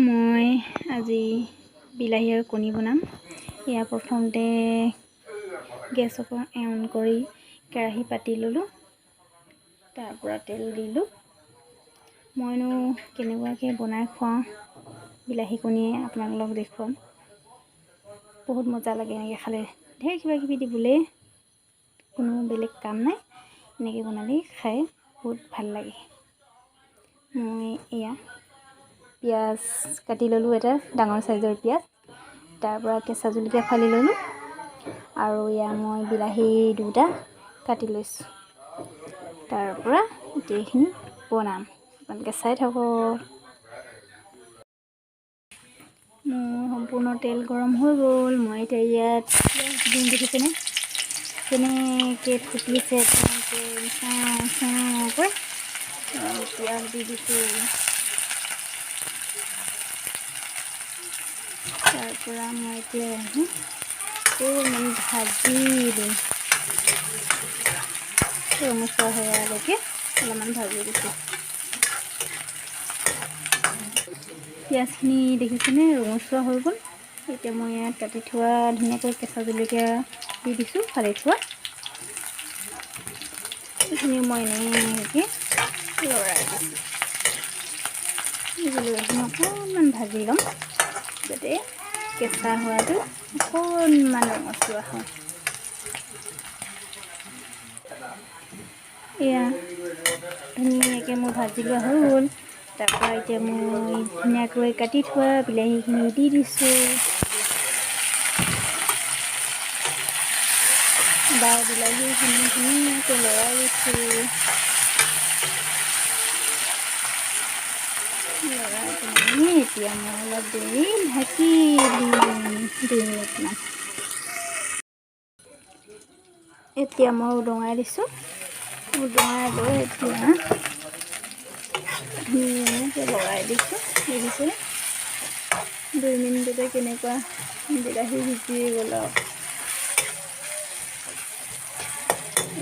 মই আজি বিলাহী আৰু কণী বনাম। এয়া প্ৰথমতে গেছ অন কৰি কেৰাহী পাতি ল'লোঁ। তাৰ পৰা তেল দিলোঁ। মইনো কেনেকুৱাকৈ বনাই খুৱাওঁ বিলাহী কণীয়ে আপোনালোকক দেখুৱাম। বহুত মজা লাগে এনেকৈ খালে। ঢেৰ কিবা কিবি দিবলৈ কোনো বেলেগ কাম নাই। এনেকৈ বনালেই খাই বহুত ভাল লাগে। মই এয়া পিঁয়াজ কাটি ল'লোঁ, এটা ডাঙৰ চাইজৰ পিঁয়াজ। তাৰ পৰা কেঁচা জলকীয়া ফালি ল'লোঁ আৰু এয়া মই বিলাহী দুটা কাটি লৈছোঁ। তাৰ পৰা গোটেইখিনি বনাম, আপোনালোকে চাই থাকক। মোৰ সম্পূৰ্ণ তেল গৰম হৈ গ'ল। মই এতিয়া ইয়াত পিঁয়াজ দিম, দেখিছেনে কেনেকৈ ফুটিছে, তেনেকৈ চাওঁকৈ পিঁয়াজ দি দিছোঁ। তাৰ পৰা মই এতিয়া অকণমান ভাজি দিম, ৰঙচুৱা হোৱালৈকে অলপমান ভাজি দিছোঁ। পিঁয়াজখিনি দেখিছেনে ৰঙচুৱা হৈ গ'ল। এতিয়া মই ইয়াত কাটি থোৱা ধুনীয়াকৈ কেঁচা জলকীয়া দি দিছোঁ, ফালি থোৱা। এইখিনি মই এনেকৈ লৰাই দিছোঁ। জলকীয়াখিনি অকণমান ভাজি ল'ম, যাতে কেঁচা হোৱাটো অকণমান ৰঙচুৱা হয়। এয়া ধুনীয়াকৈ মোৰ ভাজি লোৱা হৈ গ'ল। তাৰপৰা এতিয়া মই ধুনীয়াকৈ কাটি থোৱা বিলাহীখিনি দি দিছোঁ। বিলাহীখিনি ধুনীয়াকৈ লৰাই দিছোঁ। লৰাই পিনে এতিয়া মই অলপ দেৰি ঢাকি দিম, 2 মিনিটমান। এতিয়া মই উদঙাই দিছোঁ। উদঙাই লৈ এতিয়া ধুনীয়াকৈ লৰাই দিছোঁ। দেখিছে 2 মিনিটতে কেনেকুৱা বিলাহী সিজি গ'ল।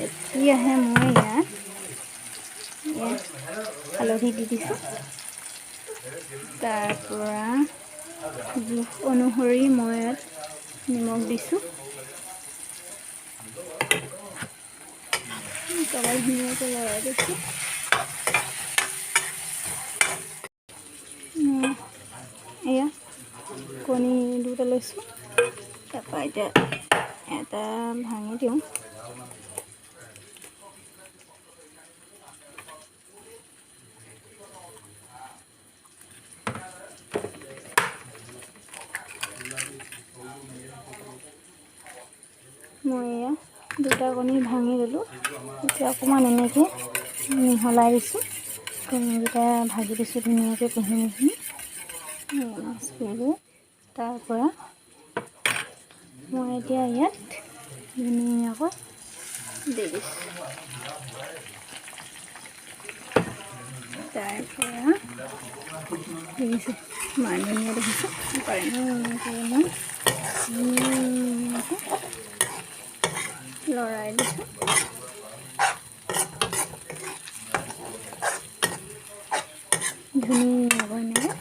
এতিয়াহে মই ইয়াত হালধি দি দিছোঁ। তাৰ পৰা জোখ অনুসৰি মই ইয়াত নিমখ দিছোঁ। তলত ধুনীয়াকৈ লৰাই দিছোঁ। এয়া কণী দুটা লৈছোঁ। তাৰপৰা এতিয়া এটা ভাঙি দিওঁ। মই এয়া দুটা কণী ভাঙি ল'লোঁ। এতিয়া অকণমান এনেকৈ মিহলাই দিছোঁ। কণীকেইটা ভাজি দিছোঁ ধুনীয়াকৈ কুঁহি মিহি। তাৰ পৰা মই এতিয়া ইয়াত ধুনীয়াকৈ দি দিছোঁ। তাৰ পৰা দেখিছে ইমান ধুনীয়া দেখিছে। লৰাই দিছোঁ। ধুনীয়াকৈ এনেকৈ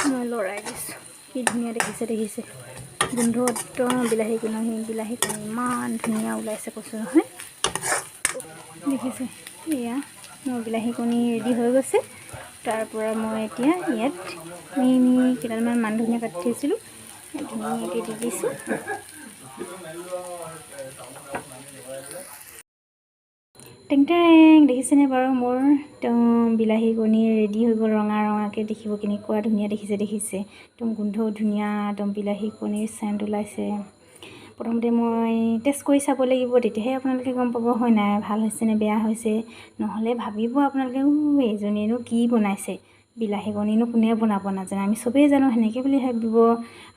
মই লৰাই দিছোঁ। কি ধুনীয়া দেখিছে। গোন্ধ একদম বিলাহী কণী ইমান ধুনীয়া ওলাইছে, কৈছোঁ নহয়। দেখিছে এয়া মোৰ বিলাহী কণী ৰেডি হৈ গৈছে। তাৰ পৰা মই এতিয়া ইয়াত কেইডালমান মান ধনিয়া কাটি থৈছিলোঁ, ধুনীয়াকৈ দি দিছোঁ। টেং টেং দেখিছেনে বাৰু মোৰ একদম বিলাহী কণী ৰেডি হৈ গ'ল। ৰঙাকৈ দেখিব কেনেকুৱা ধুনীয়া দেখিছে। একদম গোন্ধও ধুনীয়া, একদম বিলাহী কণীৰ চেণ্ট ওলাইছে। প্ৰথমতে মই টেষ্ট কৰি চাব লাগিব, তেতিয়াহে আপোনালোকে গম পাব হয় নাই, ভাল হৈছে নে বেয়া হৈছে। নহ'লে ভাবিব আপোনালোকে এইজনীয়েনো কি বনাইছে, বিলাহী কণীনো কোনে বনাব নাজানে, আমি চবেই জানো, সেনেকৈ বুলি ভাবিব।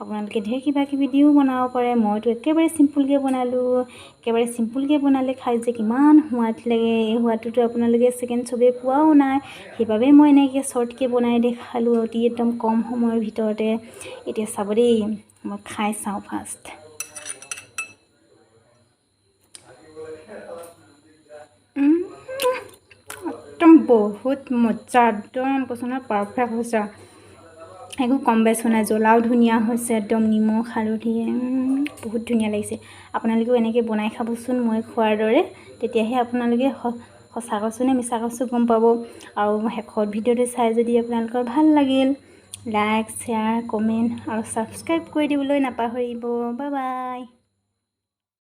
আপোনালোকে ঢেৰ কিবা কিবি দিও বনাব পাৰে। মইতো একেবাৰে চিম্পুলকৈ বনালোঁ। একেবাৰে চিম্পুলকৈ বনালে খাই যে কিমান সোৱাদ লাগে, এই সোৱাদটোতো আপোনালোকে ছেকেণ্ড চবেই পোৱাও নাই। সেইবাবে মই এনেকৈ শ্বৰ্টকৈ বনাই দেখালোঁ, অতি একদম কম সময়ৰ ভিতৰতে। এতিয়া চাব দেই, মই খাই চাওঁ ফাৰ্ষ্ট। একদম বহুত মজা, একদম পচন্দ পাৰফেক্ট হৈছে। একো কম বেছ হোৱা নাই, জ্বলাও ধুনীয়া হৈছে, একদম নিমখ হালধিয়ে বহুত ধুনীয়া লাগিছে। আপোনালোকেও এনেকৈ বনাই খাবচোন মই খোৱাৰ দৰে, তেতিয়াহে আপোনালোকে সঁচা কৈছোঁ নে মিছা কৈছোঁ গম পাব। আৰু শেষত ভিডিঅ'টো চাই যদি আপোনালোকৰ ভাল লাগিল, লাইক শ্বেয়াৰ কমেণ্ট আৰু ছাবস্ক্ৰাইব কৰি দিবলৈ নাপাহৰিব। Bye bye.